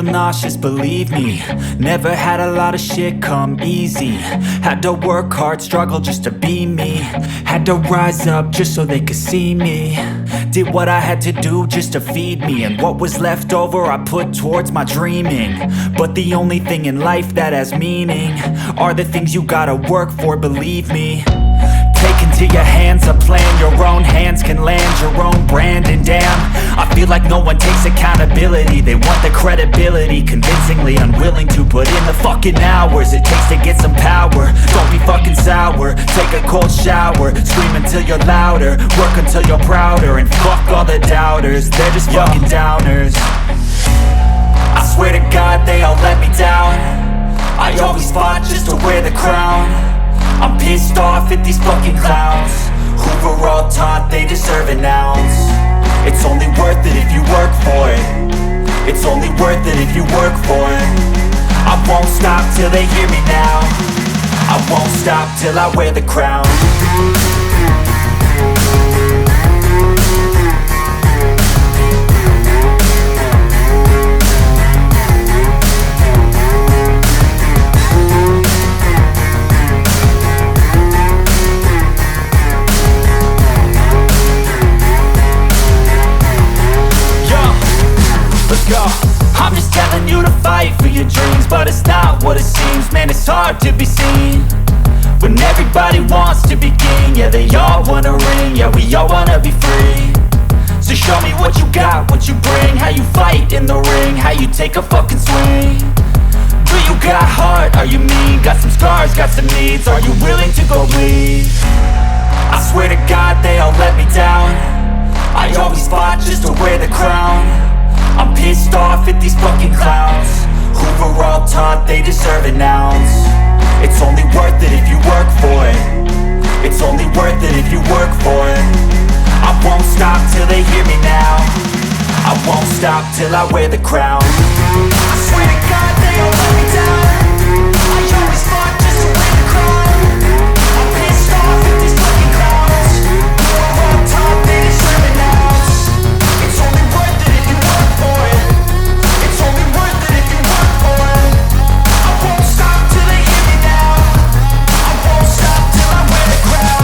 feel nauseous, believe me. Never had a lot of shit come easy. Had to work hard, struggle just to be me. Had to rise up just so they could see me. Did what I had to do just to feed me. And what was left over I put towards my dreaming. But the only thing in life that has meaning are the things you gotta work for, believe me. Take into your hands a plan, your own hands can land your own brand. And damn, I feel like no one takes accountability. They want the credibility, convincingly unwilling to put in the fucking hours it takes to get some power. Don't be fucking sour, take a cold shower. Scream until you're louder, work until you're prouder. And fuck all the doubters, they're just fucking downers. I swear to God they all let me down. I always fought just to wear the crown. I'm pissed off at these fucking clowns who were all taught they deserve an ounce. It's only worth it if you work for it. It's only worth it if you work for it. I won't stop till they hear me now. I won't stop till I wear the crown. I'm just telling you to fight for your dreams, but it's not what it seems. Man, it's hard to be seen when everybody wants to be king. Yeah, they all wanna ring, yeah, we all wanna be free. So show me what you got, what you bring, how you fight in the ring, how you take a fucking swing. Do you got heart, are you mean? Got some scars, got some needs, are you willing to go bleed? I swear to God they all let me down. I always fought just to wear the crown. I'm pissed off at these fucking clowns who were all taught they deserve an ounce. It's only worth it if you work for it. It's only worth it if you work for it. I won't stop till they hear me now. I won't stop till I wear the crown. I swear to God they all let me down. I always fought just to wear the crown. I'm pissed off at these fucking clowns who were all taught they deserve an ounce. It's only worth it if you work for it. It's only worth it if you work for it. I won't stop till they hear me now. I won't stop till I wear the crown.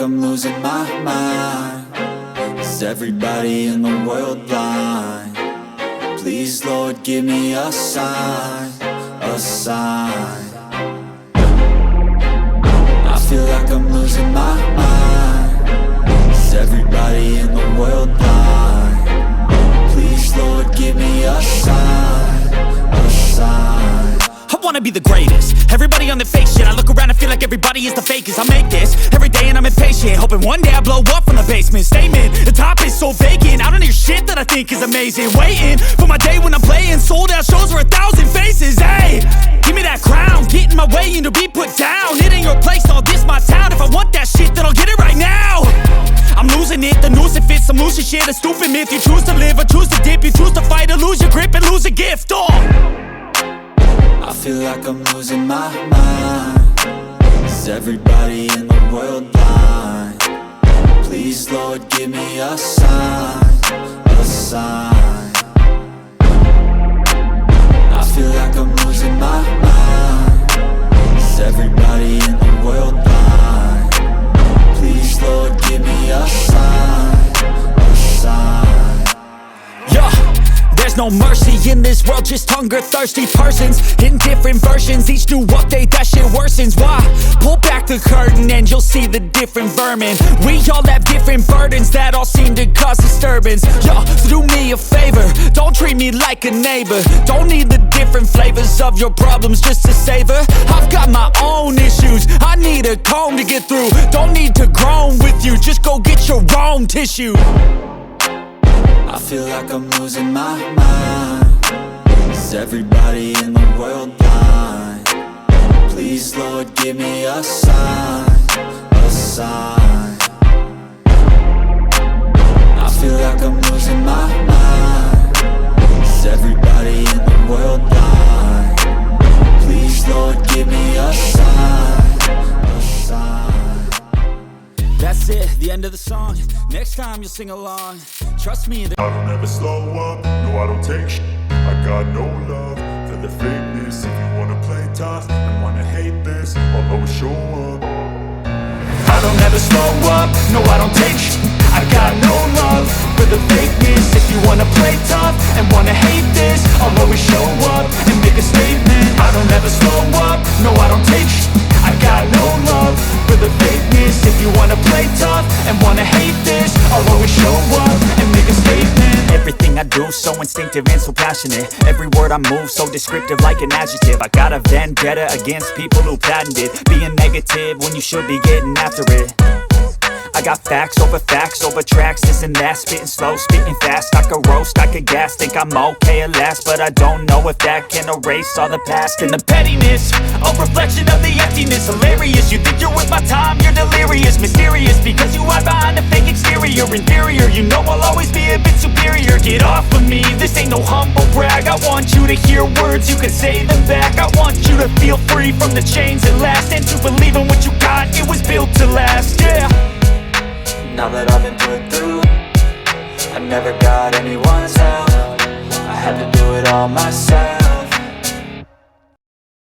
like I'm losing my mind. Is everybody in the world blind? Please, Lord, give me a sign, a sign. I feel like I'm losing my mind. Is everybody in the world blind? Please, Lord, give me a sign, a sign. I wanna be the greatest. Everybody on the fake shit. I look around and feel like everybody is the fakest. I make this every day and I'm impatient, hoping one day I blow up from the basement. Statement, the top is so vacant. I don't hear shit that I think is amazing. Waiting for my day when I'm playing sold out shows for 1,000 faces. Hey, give me that crown, get in my way and to be put down. It ain't your place, all this my town. If I want that shit, then I'll get it right now. I'm losing it, the noose it fits. I'm losing shit, a stupid myth. You choose to live or choose to dip. You choose to fight or lose your grip and lose a gift. I feel like I'm losing my mind. Is everybody in the world blind? Please, Lord, give me a sign, a sign. I feel like I'm losing my mind. Is everybody in the world blind? Please, Lord, give me a sign, a sign. Yeah. There's no mercy in this world, just hunger-thirsty persons in different versions. Each new update, that shit worsens. Why? Pull back the curtain and you'll see the different vermin. We all have different burdens that all seem to cause disturbance. Yo, do me a favor, don't treat me like a neighbor. Don't need the different flavors of your problems just to savor. I've got my own issues, I need a comb to get through. Don't need to groan with you, just go get your own tissue. I feel like I'm losing my mind. Is everybody in the world blind? Please, Lord, give me a sign, a sign. I feel like I'm losing my mind. Is everybody in the world blind? Please, Lord, give me a sign, a sign. That's it, the end of the song. Next time you'll sing along. Trust me, I don't ever slow up, no I don't take shit. I got no love for the fakeness. If you wanna play tough and wanna hate this, I'll always show up. I don't ever slow up, no I don't take shit. I got no love for the fakeness. If you wanna play tough and wanna hate this, I'll always show up and make a statement. I don't ever slow up, no I don't take shit. I got no love for the fakeness. If you wanna play tough and wanna hate this, I'll always show up and make a statement. everything I do so instinctive and so passionate. Every word I move so descriptive like an adjective. I got a vendetta against people who patented being negative when you should be getting after it. I got facts over tracks, this and that. Spitting slow, spitting fast, I could roast, I could gas. Think I'm okay at last, but I don't know if that can erase all the past. And the pettiness, a reflection of the emptiness. Hilarious, you think you're with my time, you're delirious. Mysterious, because you hide behind a fake exterior. Inferior, you know I'll always be a bit superior. Get off of me, this ain't no humble brag. I want you to hear words, you can say them back. I want you to feel free from the chains that last, and to believe in what you got, it was built to last, yeah. Now that I've been put through, I never got anyone's help. I had to do it all myself.